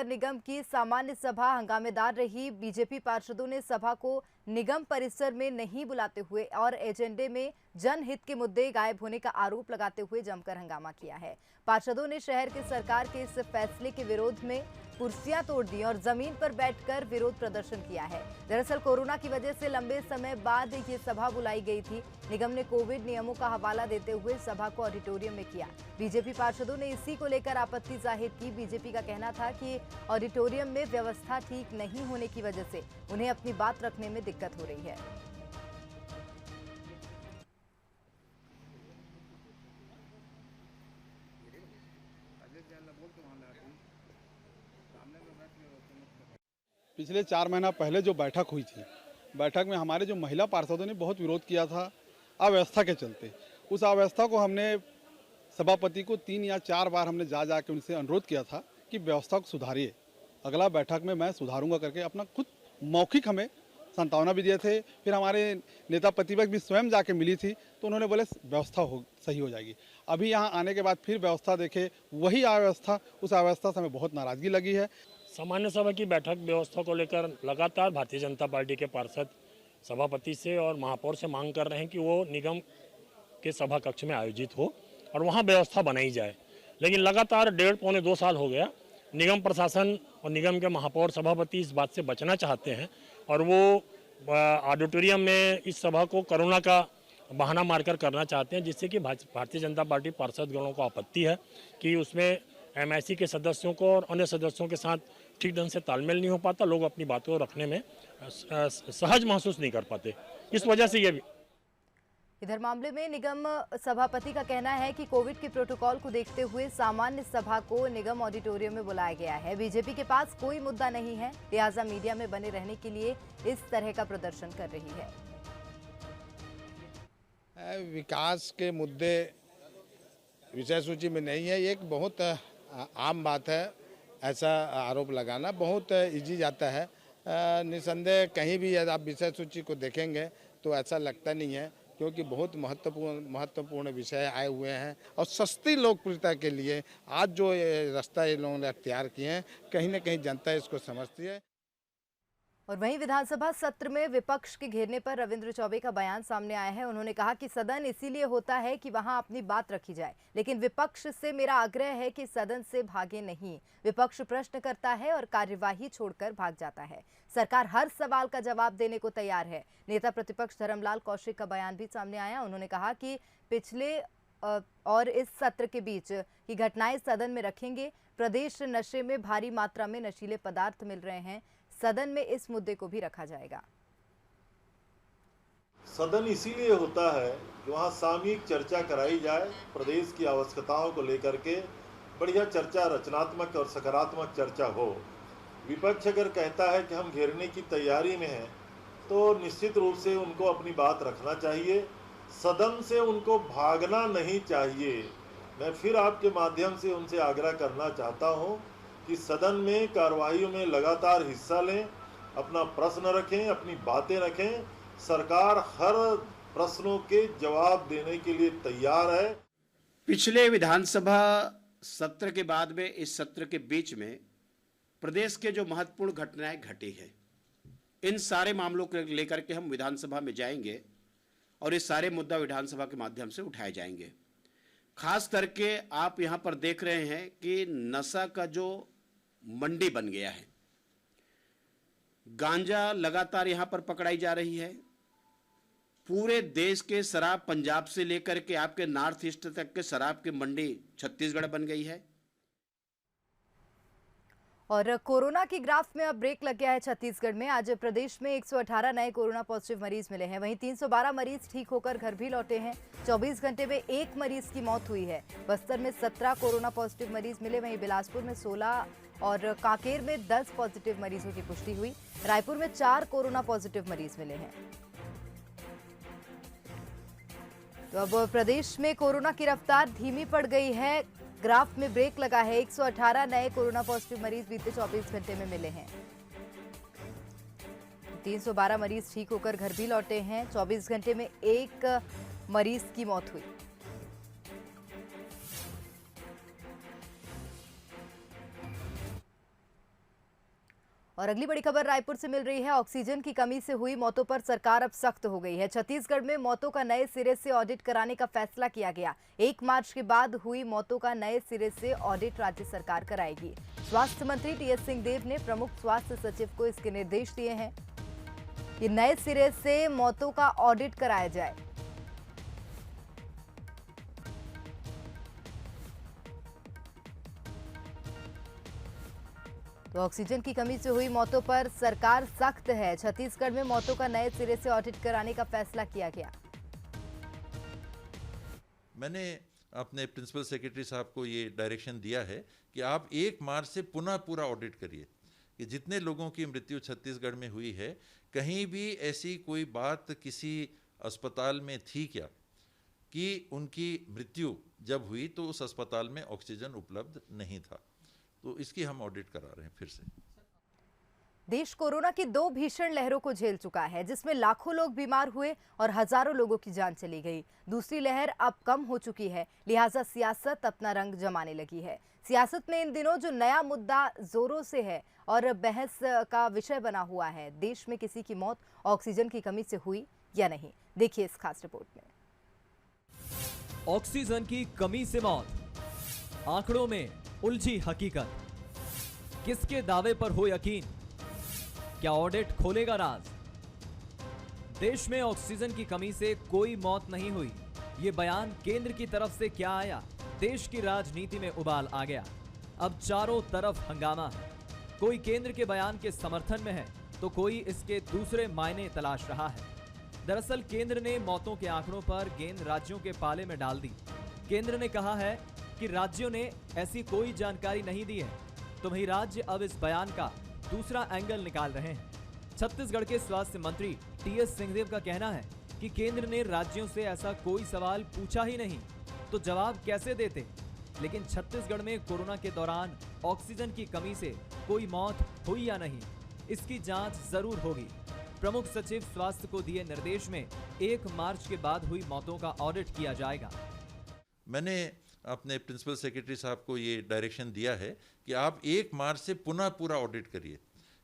निगम की सामान्य सभा हंगामेदार रही। बीजेपी पार्षदों ने सभा को निगम परिसर में नहीं बुलाते हुए और एजेंडे में जनहित के मुद्दे गायब होने का आरोप लगाते हुए जमकर हंगामा किया है। पार्षदों ने शहर के सरकार के इस फैसले के विरोध में कुर्सियां तोड़ दी और जमीन पर बैठकर विरोध प्रदर्शन किया है। दरअसल कोरोना की वजह से लंबे समय बाद ये सभा बुलाई गई थी। निगम ने कोविड नियमों का हवाला देते हुए सभा को ऑडिटोरियम में किया। बीजेपी पार्षदों ने इसी को लेकर आपत्ति जाहिर की। बीजेपी का कहना था कि ऑडिटोरियम में व्यवस्था ठीक नहीं होने की वजह से उन्हें अपनी बात रखने में दिक्कत हो रही है। पिछले 4 महीना पहले जो बैठक हुई थी, बैठक में हमारे जो महिला पार्षदों ने बहुत विरोध किया था अव्यवस्था के चलते। उस अव्यवस्था को हमने सभापति को 3 या 4 बार हमने जा के उनसे अनुरोध किया था कि व्यवस्था को सुधारिए, अगला बैठक में मैं सुधारूंगा करके अपना खुद मौखिक हमें सांत्वना भी दिए थे। फिर हमारे नेता प्रतिपक्ष भी स्वयं जाके मिली थी तो उन्होंने बोले व्यवस्था सही हो जाएगी। अभी यहाँ आने के बाद फिर व्यवस्था देखे वही अव्यवस्था, उस अव्यवस्था से हमें बहुत नाराजगी लगी है। सामान्य सभा की बैठक व्यवस्था को लेकर लगातार भारतीय जनता पार्टी के पार्षद सभापति से और महापौर से मांग कर रहे हैं कि वो निगम के सभा कक्ष में आयोजित हो और वहाँ व्यवस्था बनाई जाए। लेकिन लगातार 1.5-2 साल हो गया, निगम प्रशासन और निगम के महापौर सभापति इस बात से बचना चाहते हैं और वो ऑडिटोरियम में इस सभा को कोरोना का बहाना मारकर करना चाहते हैं, जिससे कि भारतीय जनता पार्टी पार्षदगणों को आपत्ति है कि उसमें एमआईसी के सदस्यों को और अन्य सदस्यों के साथ ठीक ढंग से तालमेल नहीं हो पाता, लोग अपनी बातों रखने में सहज महसूस नहीं कर पाते। इस वजह से ये इधर मामले में निगम सभापति का कहना है कि कोविड के प्रोटोकॉल को देखते हुए सामान्य सभा को निगम ऑडिटोरियम में बुलाया गया है। बीजेपी के पास कोई मुद्दा नहीं है, लिहाजा मीडिया में बने रहने के लिए इस तरह का प्रदर्शन कर रही है। विकास के मुद्दे विषय सूची में नहीं है, ये एक बहुत आम बात है। ऐसा आरोप लगाना बहुत इजी जाता है। निसंदेह कहीं भी यदि आप विषय सूची को देखेंगे तो ऐसा लगता नहीं है, क्योंकि बहुत महत्वपूर्ण विषय आए हुए हैं और सस्ती लोकप्रियता के लिए आज जो रास्ता ये लोगों ने अख्तियार किए हैं, कहीं न कहीं जनता इसको समझती है। और वहीं विधानसभा सत्र में विपक्ष के घेरने पर रविंद्र चौबे का बयान सामने आया है। उन्होंने कहा कि सदन इसीलिए होता है कि वहां अपनी बात रखी जाए, लेकिन विपक्ष से मेरा आग्रह है कि सदन से भागे नहीं। विपक्ष प्रश्न करता है और कार्यवाही छोड़कर भाग जाता है। सरकार हर सवाल का जवाब देने को तैयार है। नेता प्रतिपक्ष धर्मलाल कौशिक का बयान भी सामने आया। उन्होंने कहा कि पिछले और इस सत्र के बीच की घटनाएं सदन में रखेंगे। प्रदेश नशे में भारी मात्रा में नशीले पदार्थ मिल रहे हैं, सदन में इस मुद्दे को भी रखा जाएगा। सदन इसीलिए होता है कि वहाँ सामूहिक चर्चा कराई जाए, प्रदेश की आवश्यकताओं को लेकर के बढ़िया चर्चा, रचनात्मक और सकारात्मक चर्चा हो। विपक्ष अगर कहता है कि हम घेरने की तैयारी में हैं, तो निश्चित रूप से उनको अपनी बात रखना चाहिए, सदन से उनको भागना नहीं चाहिए। मैं फिर आपके माध्यम से उनसे आग्रह करना चाहता हूँ कि सदन में कार्रवाइयों में लगातार हिस्सा लें, अपना प्रश्न रखें, अपनी बातें रखें। सरकार हर प्रश्नों के जवाब देने के लिए तैयार है। पिछले विधानसभा सत्र के बाद में इस सत्र के बीच में प्रदेश के जो महत्वपूर्ण घटनाएं घटी है, इन सारे मामलों को लेकर के हम विधानसभा में जाएंगे और ये सारे मुद्दा विधानसभा के माध्यम से उठाए जाएंगे। खास करके आप यहाँ पर देख रहे हैं कि नशा का जो मंडी बन गया है, गांजा लगातार यहां पर पकड़ाई जा रही है। पूरे देश के शराब, पंजाब से लेकर के आपके नॉर्थ ईस्ट तक के शराब की मंडी छत्तीसगढ़ बन गई है। और कोरोना की ग्राफ में अब ब्रेक लग गया है छत्तीसगढ़ में। आज प्रदेश में 118 नए कोरोना पॉजिटिव मरीज मिले हैं। वहीं 312 मरीज ठीक होकर घर भी लौटे हैं। 24 घंटे में 1 मरीज की मौत हुई है। बस्तर में 17 कोरोना पॉजिटिव मरीज मिले। वहीं बिलासपुर में 16 और कांकेर में 10 पॉजिटिव मरीजों की पुष्टि हुई। रायपुर में 4 कोरोना पॉजिटिव मरीज मिले हैं। तो अब प्रदेश में कोरोना की रफ्तार धीमी पड़ गई है। ग्राफ में ब्रेक लगा है। 118 नए कोरोना पॉजिटिव मरीज बीते 24 घंटे में मिले हैं। 312 मरीज ठीक होकर घर भी लौटे हैं। 24 घंटे में 1 मरीज की मौत हुई। और अगली बड़ी खबर रायपुर से मिल रही है। ऑक्सीजन की कमी से हुई मौतों पर सरकार अब सख्त हो गई है। छत्तीसगढ़ में मौतों का नए सिरे से ऑडिट कराने का फैसला किया गया। 1 मार्च के बाद हुई मौतों का नए सिरे से ऑडिट राज्य सरकार कराएगी। स्वास्थ्य मंत्री टीएस सिंहदेव ने प्रमुख स्वास्थ्य सचिव को इसके निर्देश दिए हैं कि नए सिरे से मौतों का ऑडिट कराया जाए। तो ऑक्सीजन की कमी से हुई मौतों पर सरकार सख्त है। छत्तीसगढ़ में मौतों का नए सिरे से ऑडिट कराने का फैसला किया गया। मैंने अपने प्रिंसिपल सेक्रेटरी साहब को ये डायरेक्शन दिया है कि आप 1 मार्च से पुनः पूरा ऑडिट करिए कि जितने लोगों की मृत्यु छत्तीसगढ़ में हुई है, कहीं भी ऐसी कोई बात किसी अस्पताल में थी क्या कि उनकी मृत्यु जब हुई तो उस अस्पताल में ऑक्सीजन उपलब्ध नहीं था। तो इसकी हम ऑडिट करा रहे हैं फिर से। देश कोरोना की 2 भीषण लहरों को झेल चुका है, जिसमें लाखों लोग बीमार हुए और हजारों लोगों की जान चली गई। दूसरी लहर अब कम हो चुकी है, लिहाजा सियासत अपना रंग जमाने लगी है। सियासत में इन दिनों जो नया मुद्दा जोरों से है और बहस का विषय बना हुआ है, देश में किसी की मौत ऑक्सीजन की कमी से हुई या नहीं, देखिए इस खास रिपोर्ट में। ऑक्सीजन की कमी से मौत, आंकड़ों में उलझी हकीकत, किसके दावे पर हो यकीन? क्या ऑडिट खोलेगा राज? देश में ऑक्सीजन की कमी से कोई मौत नहीं हुई, ये बयान केंद्र की तरफ से क्या आया? देश की राजनीति में उबाल आ गया। अब चारों तरफ हंगामा है। कोई केंद्र के बयान के समर्थन में है तो कोई इसके दूसरे मायने तलाश रहा है। दरअसल केंद्र ने मौतों के आंकड़ों पर गेंद राज्यों के पाले में डाल दी। केंद्र ने कहा है कि राज्यों ने ऐसी कोई जानकारी नहीं दी है, तो वहीं राज्य अब इस बयान का दूसरा एंगल निकाल रहे हैं। छत्तीसगढ़ के स्वास्थ्य मंत्री टीएस सिंहदेव का कहना है कि केंद्र ने राज्यों से ऐसा कोई सवाल पूछा ही नहीं, तो जवाब कैसे देते? लेकिन छत्तीसगढ़ में कोरोना के दौरान ऑक्सीजन की कमी से कोई मौत हुई या नहीं, इसकी जांच जरूर होगी। प्रमुख सचिव स्वास्थ्य को दिए निर्देश में 1 मार्च के बाद हुई मौतों का ऑडिट किया जाएगा। मैंने अपने प्रिंसिपल सेक्रेटरी साहब को ये डायरेक्शन दिया है कि आप 1 मार्च से पुनः पूरा ऑडिट करिए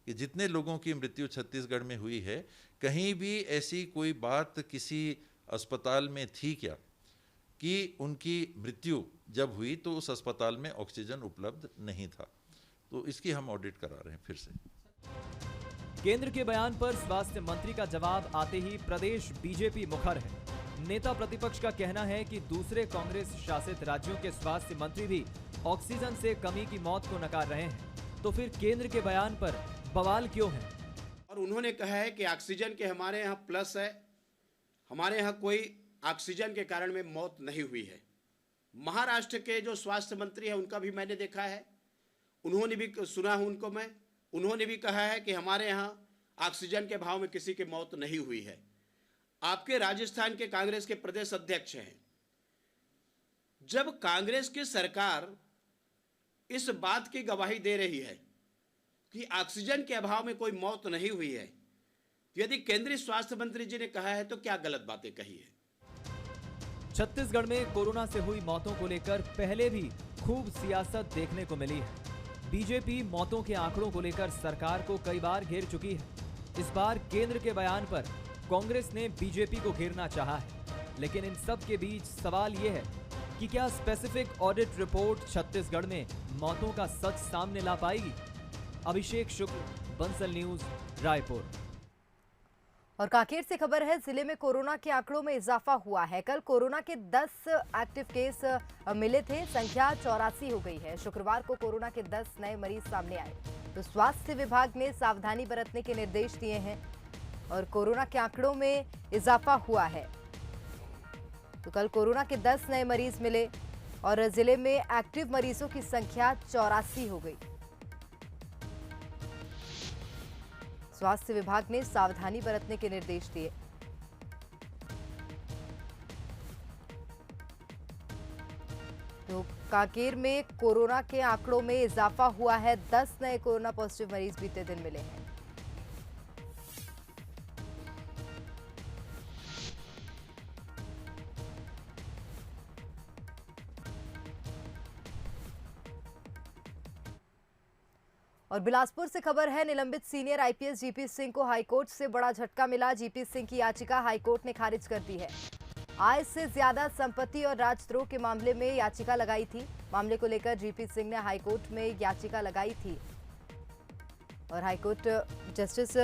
कि जितने लोगों की मृत्यु छत्तीसगढ़ में हुई है, कहीं भी ऐसी कोई बात किसी अस्पताल में थी क्या कि उनकी मृत्यु जब हुई तो उस अस्पताल में ऑक्सीजन उपलब्ध नहीं था। तो इसकी हम ऑडिट करा रहे हैं फिर से। केंद्र के बयान पर स्वास्थ्य मंत्री का जवाब आते ही प्रदेश बीजेपी मुखर है। नेता प्रतिपक्ष का कहना है कि दूसरे कांग्रेस शासित राज्यों के स्वास्थ्य मंत्री भी ऑक्सीजन से कमी की मौत को नकार रहे हैं, तो फिर केंद्र के बयान पर बवाल क्यों है? और उन्होंने कहा है कि ऑक्सीजन के हमारे यहाँ प्लस है, हमारे यहाँ कोई ऑक्सीजन के कारण में मौत नहीं हुई है। महाराष्ट्र के जो स्वास्थ्य मंत्री है उनका भी मैंने देखा है, उन्होंने भी सुना हूं उनको मैं, उन्होंने भी कहा है कि हमारे यहाँ ऑक्सीजन के अभाव में किसी की मौत नहीं हुई है। आपके राजस्थान के कांग्रेस के प्रदेश अध्यक्ष हैं। जब कांग्रेस की सरकार इस बात की गवाही दे रही है कि ऑक्सीजन के अभाव में कोई मौत नहीं हुई है, यदि केंद्रीय स्वास्थ्य मंत्री जी ने कहा है तो क्या गलत बातें कही है? छत्तीसगढ़ में कोरोना से हुई मौतों को लेकर पहले भी खूब सियासत देखने को मिली है। बीजेपी मौतों के आंकड़ों को लेकर सरकार को कई बार घेर चुकी है। इस बार केंद्र के बयान पर कांग्रेस ने बीजेपी को घेरना चाहा है, लेकिन इन सब के बीच सवाल यह है कि क्या स्पेसिफिक ऑडिट रिपोर्ट छत्तीसगढ़ में मौतों का सच सामने ला पाएगी? अभिषेक शुक्ल, बंसल न्यूज, रायपुर। और कांकेर से खबर है, जिले में कोरोना के आंकड़ों में इजाफा हुआ है। कल कोरोना के 10 एक्टिव केस मिले थे, संख्या 84 हो गई है। शुक्रवार को कोरोना के 10 नए मरीज सामने आए, तो स्वास्थ्य विभाग ने सावधानी बरतने के निर्देश दिए हैं और कोरोना के आंकड़ों में इजाफा हुआ है। तो कल कोरोना के 10 नए मरीज मिले और जिले में एक्टिव मरीजों की संख्या 84 हो गई। स्वास्थ्य विभाग ने सावधानी बरतने के निर्देश दिए। तो कांकेर में कोरोना के आंकड़ों में इजाफा हुआ है। 10 नए कोरोना पॉजिटिव मरीज बीते दिन मिले हैं। और बिलासपुर से खबर है, निलंबित सीनियर आईपीएस जीपी सिंह को हाईकोर्ट से बड़ा झटका मिला। जीपी सिंह की याचिका हाईकोर्ट ने खारिज कर दी है। आय से ज्यादा संपत्ति और राजद्रोह के मामले में याचिका लगाई थी। मामले को लेकर जीपी सिंह ने हाईकोर्ट में याचिका लगाई थी और हाईकोर्ट जस्टिस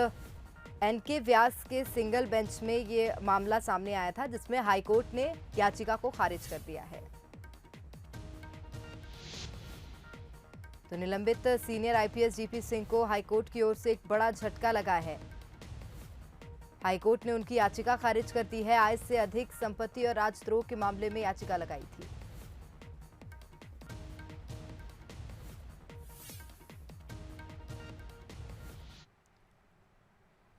एनके व्यास के सिंगल बेंच में ये मामला सामने आया था, जिसमें हाईकोर्ट ने याचिका को खारिज कर दिया है। तो निलंबित सीनियर आईपीएस जीपी सिंह को हाईकोर्ट की ओर से एक बड़ा झटका लगा है। हाईकोर्ट ने उनकी याचिका खारिज कर दी है। आय से अधिक संपत्ति और राजद्रोह के मामले में याचिका लगाई थी।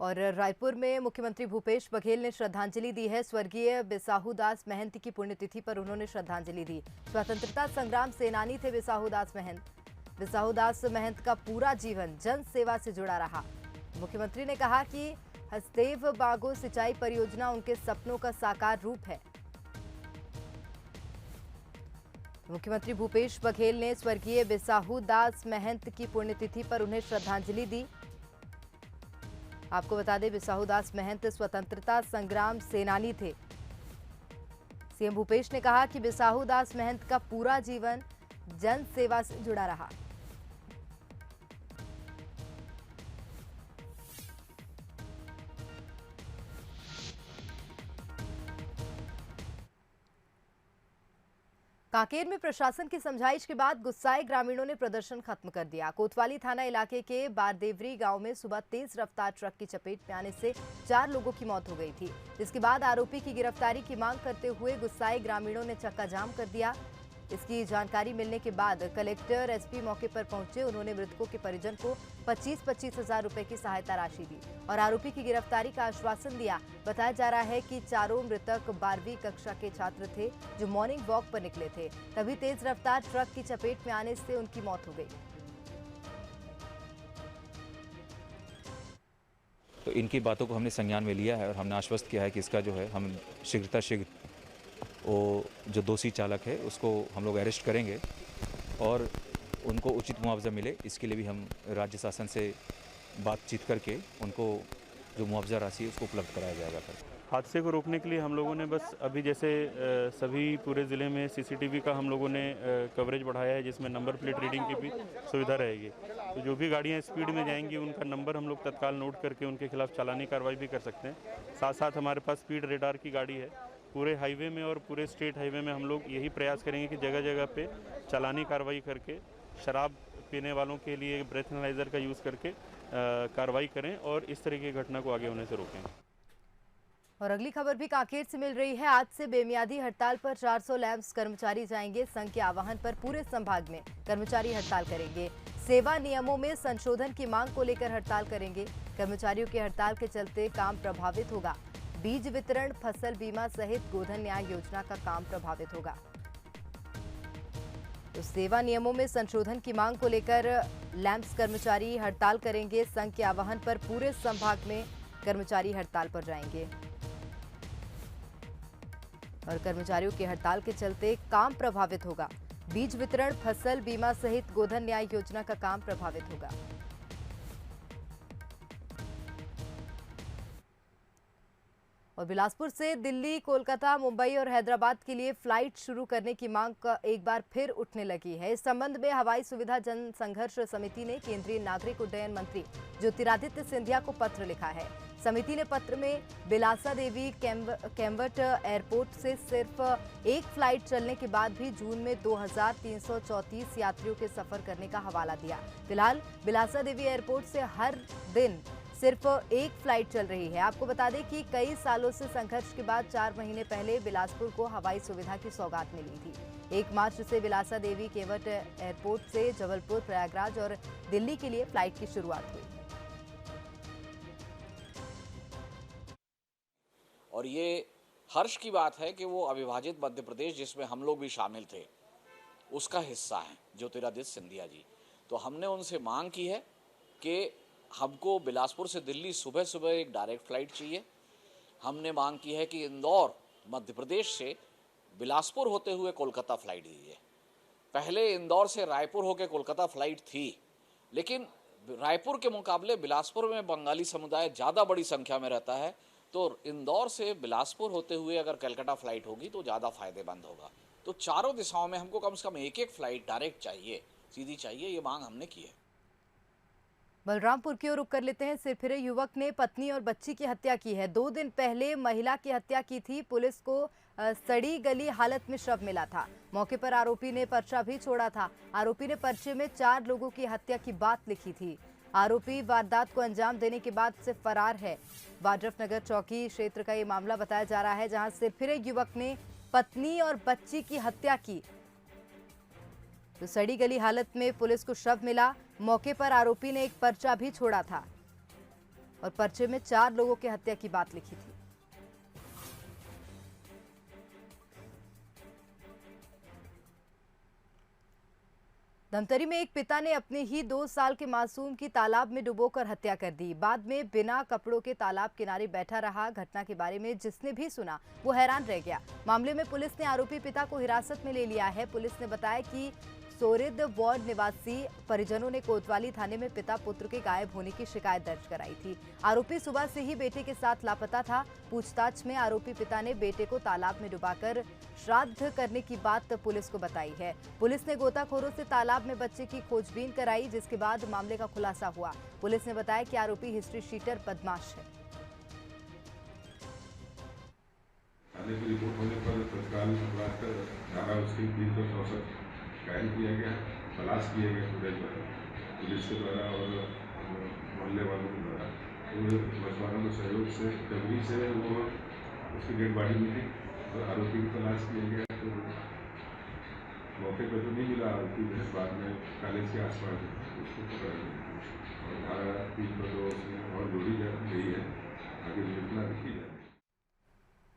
और रायपुर में मुख्यमंत्री भूपेश बघेल ने श्रद्धांजलि दी है। स्वर्गीय बिसाहू दास महंत की पुण्यतिथि पर उन्होंने श्रद्धांजलि दी। स्वतंत्रता संग्राम सेनानी थे बिसाहू दास महंत। बिसाहू दास महंत का पूरा जीवन जन सेवा से जुड़ा रहा। मुख्यमंत्री ने कहा कि हसदेव बागो सिंचाई परियोजना उनके सपनों का साकार रूप है। मुख्यमंत्री भूपेश बघेल ने स्वर्गीय बिसाहू दास महंत की पुण्यतिथि पर उन्हें श्रद्धांजलि दी। आपको बता दें, बिसाहू दास महंत स्वतंत्रता संग्राम सेनानी थे। सीएम भूपेश ने कहा कि बिसाहू दास महंत का पूरा जीवन जन सेवा से जुड़ा रहा। कांकेर में प्रशासन की समझाइश के बाद गुस्साए ग्रामीणों ने प्रदर्शन खत्म कर दिया। कोतवाली थाना इलाके के बारदेवरी गांव में सुबह तेज रफ्तार ट्रक की चपेट में आने से 4 लोगों की मौत हो गई थी, जिसके बाद आरोपी की गिरफ्तारी की मांग करते हुए गुस्साए ग्रामीणों ने चक्का जाम कर दिया। इसकी जानकारी मिलने के बाद कलेक्टर एसपी मौके पर पहुंचे। उन्होंने मृतकों के परिजन को 25-25 हजार रुपए की सहायता राशि दी और आरोपी की गिरफ्तारी का आश्वासन दिया। बताया जा रहा है कि चारों मृतक 12वीं कक्षा के छात्र थे जो मॉर्निंग वॉक पर निकले थे। तभी तेज रफ्तार ट्रक की चपेट में आने से उनकी मौत हो गई। तो इनकी बातों को हमने संज्ञान में लिया है और हमने आश्वस्त किया है कि इसका जो है हम शीघ्र वो जो दोषी चालक है उसको हम लोग अरेस्ट करेंगे और उनको उचित मुआवजा मिले, इसके लिए भी हम राज्य शासन से बातचीत करके उनको जो मुआवजा राशि है उसको उपलब्ध कराया जाएगा। हादसे को रोकने के लिए हम लोगों ने बस अभी जैसे सभी पूरे ज़िले में सीसीटीवी का हम लोगों ने कवरेज बढ़ाया है, जिसमें नंबर प्लेट रीडिंग की भी सुविधा रहेगी। तो जो भी गाड़ियां स्पीड में जाएंगी उनका नंबर हम लोग तत्काल नोट करके उनके खिलाफ चालानी कार्रवाई भी कर सकते हैं। साथ साथ हमारे पास स्पीड रेडार की गाड़ी है। पूरे हाईवे में और पूरे स्टेट हाईवे में हम लोग यही प्रयास करेंगे कि जगह जगह पे चालानी कार्रवाई करके शराब पीने वालों के लिए ब्रेथ एनालाइजर का यूज़ करके कार्रवाई करें और इस तरह की घटना को आगे होने से रोकें। और अगली खबर भी कांकेर से मिल रही है। आज से बेमियादी हड़ताल पर 400 लैंप्स कर्मचारी जाएंगे। संघ के आह्वान पर पूरे संभाग में कर्मचारी हड़ताल करेंगे। सेवा नियमों में संशोधन की मांग को लेकर हड़ताल करेंगे। कर्मचारियों की हड़ताल के चलते काम प्रभावित होगा। बीज वितरण, फसल बीमा सहित गोधन न्याय योजना का काम प्रभावित होगा। तो सेवा नियमों में संशोधन की मांग को लेकर लैंप्स कर्मचारी हड़ताल करेंगे। संघ के आह्वान पर पूरे संभाग में कर्मचारी हड़ताल पर जाएंगे और कर्मचारियों की हड़ताल के चलते काम प्रभावित होगा। बीज वितरण, फसल बीमा सहित गोधन न्याय योजना का काम प्रभावित होगा। और बिलासपुर से दिल्ली, कोलकाता, मुंबई और हैदराबाद के लिए फ्लाइट शुरू करने की मांग एक बार फिर उठने लगी है। इस संबंध में हवाई सुविधा जन संघर्ष समिति ने केंद्रीय नागरिक उड्डयन मंत्री ज्योतिरादित्य सिंधिया को पत्र लिखा है। समिति ने पत्र में बिलासा देवी कैम्बट एयरपोर्ट से सिर्फ एक फ्लाइट चलने के बाद भी जून में 2334 यात्रियों के सफर करने का हवाला दिया। फिलहाल बिलासा देवी एयरपोर्ट से हर दिन सिर्फ एक फ्लाइट चल रही है। आपको बता दें कि कई सालों से संघर्ष के बाद 4 महीने पहले बिलासपुर को हवाई सुविधा की सौगात मिली थी। 1 मार्च से बिलासा देवी केवट एयरपोर्ट से जबलपुर, प्रयागराज और दिल्ली के लिए फ्लाइट की शुरुआत हुई। और ये हर्ष की बात है कि वो अविभाजित मध्य प्रदेश, जिसमें हम लोग भी शामिल थे, उसका हिस्सा हैं ज्योतिरादित्य सिंधिया जी। तो हमने उनसे मांग की है कि हमको बिलासपुर से दिल्ली सुबह सुबह एक डायरेक्ट फ़्लाइट चाहिए। हमने मांग की है कि इंदौर मध्य प्रदेश से बिलासपुर होते हुए कोलकाता फ़्लाइट दीजिए। पहले इंदौर से रायपुर होकर कोलकाता फ़्लाइट थी, लेकिन रायपुर के मुकाबले बिलासपुर में बंगाली समुदाय ज़्यादा बड़ी संख्या में रहता है, तो इंदौर से बिलासपुर होते हुए अगर कलकत्ता फ्लाइट होगी तो ज़्यादा फायदेमंद होगा। तो चारों दिशाओं में हमको कम से कम एक फ्लाइट डायरेक्ट चाहिए, सीधी चाहिए, ये मांग हमने की है। बलरामपुर की ओर रुख कर लेते हैं। सिरफिरे युवक ने पत्नी और बच्ची की हत्या की है। 2 दिन पहले महिला की हत्या की थी। पुलिस को सड़ी गली हालत में शव मिला था। मौके पर आरोपी ने पर्चा भी छोड़ा था। आरोपी ने पर्चे में 4 लोगों की हत्या की बात लिखी थी। आरोपी वारदात को अंजाम देने के बाद से फरार है। वाड्रफनगर चौकी क्षेत्र का ये मामला बताया जा रहा है, जहां सिरफिरे युवक ने पत्नी और बच्ची की हत्या की। तो सड़ी गली हालत में पुलिस को शव मिला। मौके पर आरोपी ने एक पर्चा भी छोड़ा था और पर्चे में 4 लोगों की हत्या की बात लिखी थी। धमतरी में एक पिता ने अपने ही 2 साल के मासूम की तालाब में डुबोकर हत्या कर दी। बाद में बिना कपड़ों के तालाब किनारे बैठा रहा। घटना के बारे में जिसने भी सुना वो हैरान रह गया। मामले में पुलिस ने आरोपी पिता को हिरासत में ले लिया है। पुलिस ने बताया कि सोरिद वार्ड निवासी परिजनों ने कोतवाली थाने में पिता पुत्र के गायब होने की शिकायत दर्ज कराई थी। आरोपी सुबह से ही बेटे के साथ लापता था। पूछताछ में आरोपी पिता ने बेटे को तालाब में डुबाकर श्राद्ध करने की बात पुलिस को बताई है। पुलिस ने गोताखोरों से तालाब में बच्चे की खोजबीन कराई, जिसके बाद मामले का खुलासा हुआ। पुलिस ने बताया कि आरोपी हिस्ट्री शीटर बदमाश है। थाने की रिपोर्ट होने पर तत्काल अपराध कर धारा उसकी 364 कायम किया गया, तलाश किया गया पूरे पुलिस के द्वारा और मोहल्ले वालों के द्वारा। पूरे मछुआरों के सहयोग से डबरी से वो उसकी डेड बॉडी मिली और आरोपी की तलाश किया गया। तो मौके पर तो नहीं मिला आरोपी, बाद में कॉलेज के आसपास उसको पकड़ा गया और धारा 302 और जोड़ी गई है। आगे योजना रखी जाए।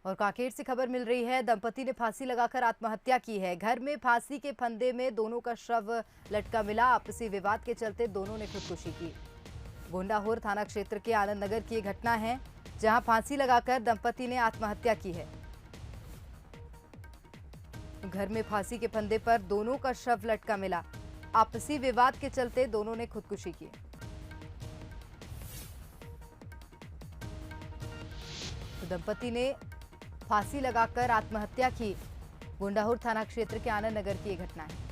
और कांकेर से खबर मिल रही है। दंपति ने फांसी लगाकर आत्महत्या की है। घर में फांसी के फंदे में दोनों का शव लटका मिला। आपसी विवाद के चलते दोनों ने खुदकुशी की। गोंडाहोर थाना क्षेत्र के आनंद नगर की घटना है, जहां फांसी लगाकर दंपति ने आत्महत्या की है। घर में फांसी के फंदे पर दोनों का शव लटका मिला। आपसी विवाद के चलते दोनों ने खुदकुशी की। तो दंपति ने फांसी लगाकर आत्महत्या की। गोंडाहोर थाना क्षेत्र के आनंद नगर की यह घटना है।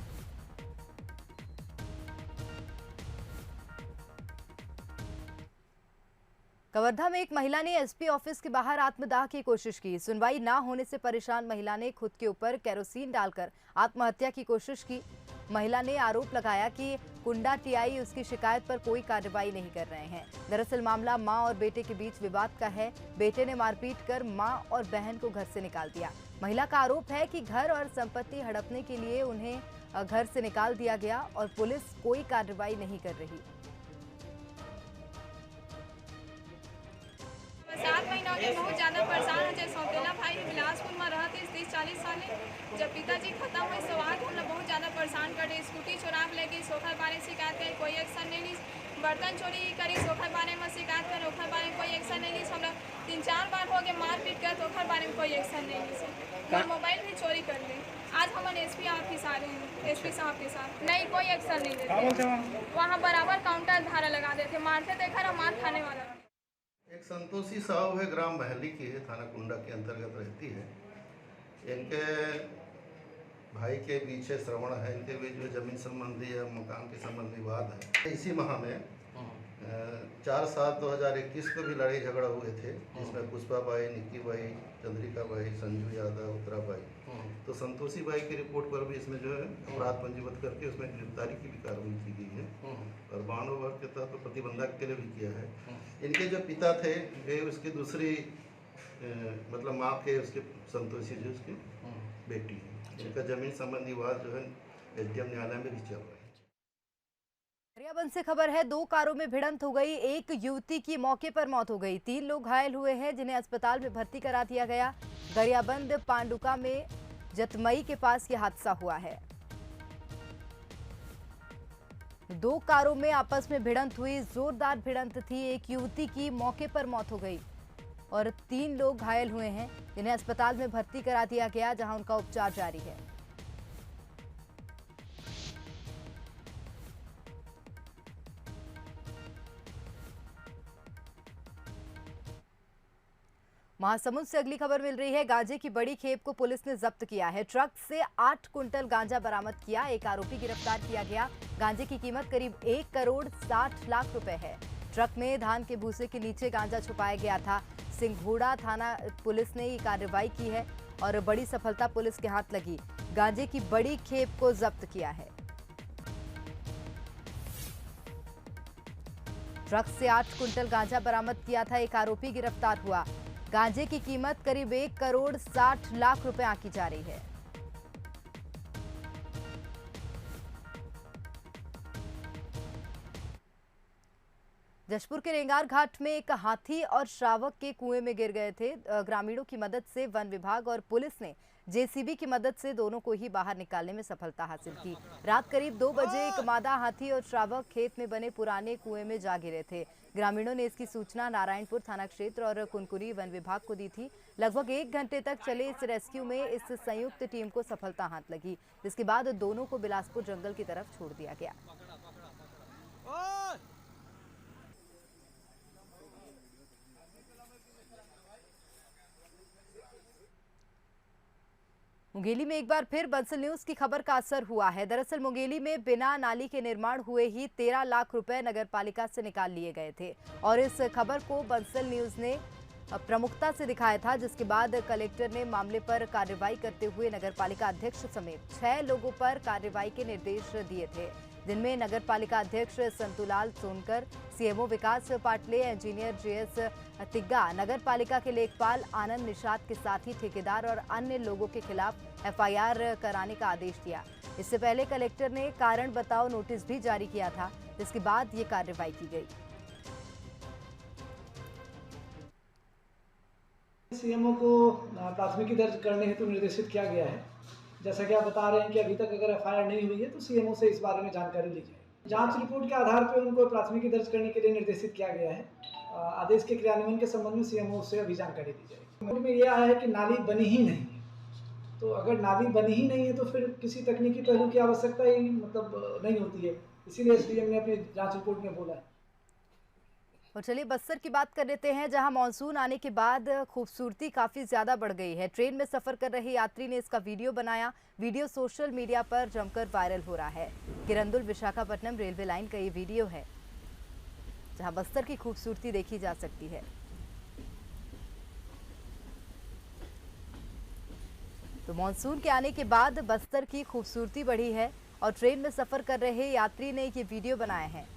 कवर्धा में एक महिला ने एसपी ऑफिस के बाहर आत्मदाह की कोशिश की। सुनवाई ना होने से परेशान महिला ने खुद के ऊपर केरोसिन डालकर आत्महत्या की कोशिश की। महिला ने आरोप लगाया कि कुंडा टीआई उसकी शिकायत पर कोई कार्रवाई नहीं कर रहे हैं। दरअसल मामला मां और बेटे के बीच विवाद का है। बेटे ने मारपीट कर मां और बहन को घर से निकाल दिया। महिला का आरोप है कि घर और संपत्ति हड़पने के लिए उन्हें घर से निकाल दिया गया और पुलिस कोई कार्रवाई नहीं कर रही। 7 महीना हो गया, बहुत ज़्यादा परेशान हो। सौतेला भाई बिलासपुर में रहते 30-40 साल। जब पिताजी खत्म हुए तो आज हम लोग बहुत ज़्यादा परेशान कर रहे। स्कूटी चुरा लेगी, सोखर बारे शिकायत करी, कोई एक्शन नहीं ली। बर्तन चोरी करी, सोखर बारे में शिकायत करी, ओखर बारे में कोई एक्शन नहीं ली। हम लोग 3-4 बार हो गए मारपीट कर, तो ओखर बारे में कोई एक्शन नहीं ली। और मोबाइल भी चोरी कर ली। आज हमारे एसपी ऑफिस आ रहे हैं, एसपी साहब के साथ नहीं कोई एक्शन नहीं लेते। वहाँ बराबर काउंटर धारा लगा देते, मारते देखा और मार खाने वाला। एक संतोषी साहू है, ग्राम महली की है, थाना कुंडा के अंतर्गत रहती है। इनके भाई के पीछे श्रवण है, इनके बीच में जमीन संबंधी या मकान के संबंधी विवाद है। इसी माह में 4/7/2021 को भी लड़ाई झगड़ा हुए थे, जिसमें Pushpa by, Nikki by, Chandrika by, Sanju Yadav, Uttara by. तो संतोषी बाई की रिपोर्ट पर भी इसमें जो है अपराध पंजीबद्ध करके उसमें गिरफ्तारी की भी कार्रवाई की गई है और बाणु वर्ग के तहत प्रतिबंधक के लिए भी किया है। इनके जो पिता थे वे उसकी दूसरी मतलब माँ के उसके संतोषी जो उसकी बेटी है। इनका जमीन संबंधी विवाद जो है एसडीएम न्यायालय में भी चल रहा है। गरियाबंद से खबर है, 2 कारों में भिड़ंत हो गई। एक युवती की मौके पर मौत हो गई। 3 लोग घायल हुए हैं, जिन्हें अस्पताल में भर्ती करा दिया गया। गरियाबंद पांडुका में जतमई के पास यह हादसा हुआ है। 2 कारों में आपस में भिड़ंत हुई, जोरदार भिड़ंत थी। एक युवती की मौके पर मौत हो गई और 3 लोग घायल हुए हैं, जिन्हें अस्पताल में भर्ती करा दिया गया, जहां उनका उपचार जारी है। महासमुंद से अगली खबर मिल रही है। गांजे की बड़ी खेप को पुलिस ने जब्त किया है। ट्रक से 8 कुंटल गांजा बरामद किया। एक आरोपी गिरफ्तार किया गया। गांजे की कीमत करीब 1 करोड़ 60 लाख रुपए है। ट्रक में धान के भूसे के नीचे गांजा छुपाया गया था। सिंघोड़ा थाना पुलिस ने ये कार्रवाई की है और बड़ी सफलता पुलिस के हाथ लगी। गांजे की बड़ी खेप को जब्त किया है। ट्रक से 8 कुंटल गांजा बरामद किया था। एक आरोपी गिरफ्तार हुआ। गांजे की कीमत करीब 1 करोड़ 60 लाख रुपए आंकी जा रही है। जशपुर के रेंगार घाट में एक हाथी और शावक के कुएं में गिर गए थे। ग्रामीणों की मदद से वन विभाग और पुलिस ने जेसीबी की मदद से दोनों को ही बाहर निकालने में सफलता हासिल की। रात करीब 2 बजे एक मादा हाथी और शावक खेत में बने पुराने कुएं में जा गिरे थे। ग्रामीणों ने इसकी सूचना नारायणपुर थाना क्षेत्र और कुनकुरी वन विभाग को दी थी। लगभग 1 घंटे तक चले इस रेस्क्यू में इस संयुक्त टीम को सफलता हाथ लगी, जिसके बाद दोनों को बिलासपुर जंगल की तरफ छोड़ दिया गया। मुंगेली में एक बार फिर बंसल न्यूज की खबर का असर हुआ है। दरअसल मुंगेली में बिना नाली के निर्माण हुए ही 13 लाख रुपए नगरपालिका से निकाल लिए गए थे और इस खबर को बंसल न्यूज ने प्रमुखता से दिखाया था, जिसके बाद कलेक्टर ने मामले पर कार्रवाई करते हुए नगरपालिका अध्यक्ष समेत 6 लोगों पर कार्रवाई के निर्देश दिए थे, जिनमें नगरपालिका अध्यक्ष संतुलाल सोनकर, सीएमओ विकास पाटले, इंजीनियर जेएस तिग्गा, नगरपालिका के लेखपाल आनंद निषाद के साथ ही ठेकेदार और अन्य लोगों के खिलाफ एफआईआर कराने का आदेश दिया। इससे पहले कलेक्टर ने कारण बताओ नोटिस भी जारी किया था, जिसके बाद ये कार्रवाई की गई। सीएमओ को प्राथमिकी दर्ज करने हेतु निर्देशित किया गया है। जैसा कि आप बता रहे हैं कि अभी तक अगर एफआईआर नहीं हुई है तो सीएमओ से इस बारे में जानकारी ली जाए। जांच रिपोर्ट के आधार पर उनको प्राथमिकी दर्ज करने के लिए निर्देशित किया गया है। आदेश के क्रियान्वयन के संबंध में सीएमओ से अभी जानकारी दी जाएगी। रिपोर्ट में यह आया है कि नाली बनी ही नहीं है, तो अगर नाली बनी ही नहीं है तो फिर किसी तकनीकी पहलू की आवश्यकता ही नहीं होती है, इसीलिए एसडीएम ने अपनी जाँच रिपोर्ट में बोला है। और चलिए बस्तर की बात कर लेते हैं, जहां मानसून आने के बाद खूबसूरती काफी ज्यादा बढ़ गई है। ट्रेन में सफर कर रहे यात्री ने इसका वीडियो बनाया। वीडियो सोशल मीडिया पर जमकर वायरल हो रहा है। किरंदुल विशाखापट्टनम रेलवे लाइन का ये वीडियो है, जहां बस्तर की खूबसूरती देखी जा सकती है। तो मानसून के आने के बाद बस्तर की खूबसूरती बढ़ी है और ट्रेन में सफर कर रहे यात्री ने ये वीडियो बनाए हैं।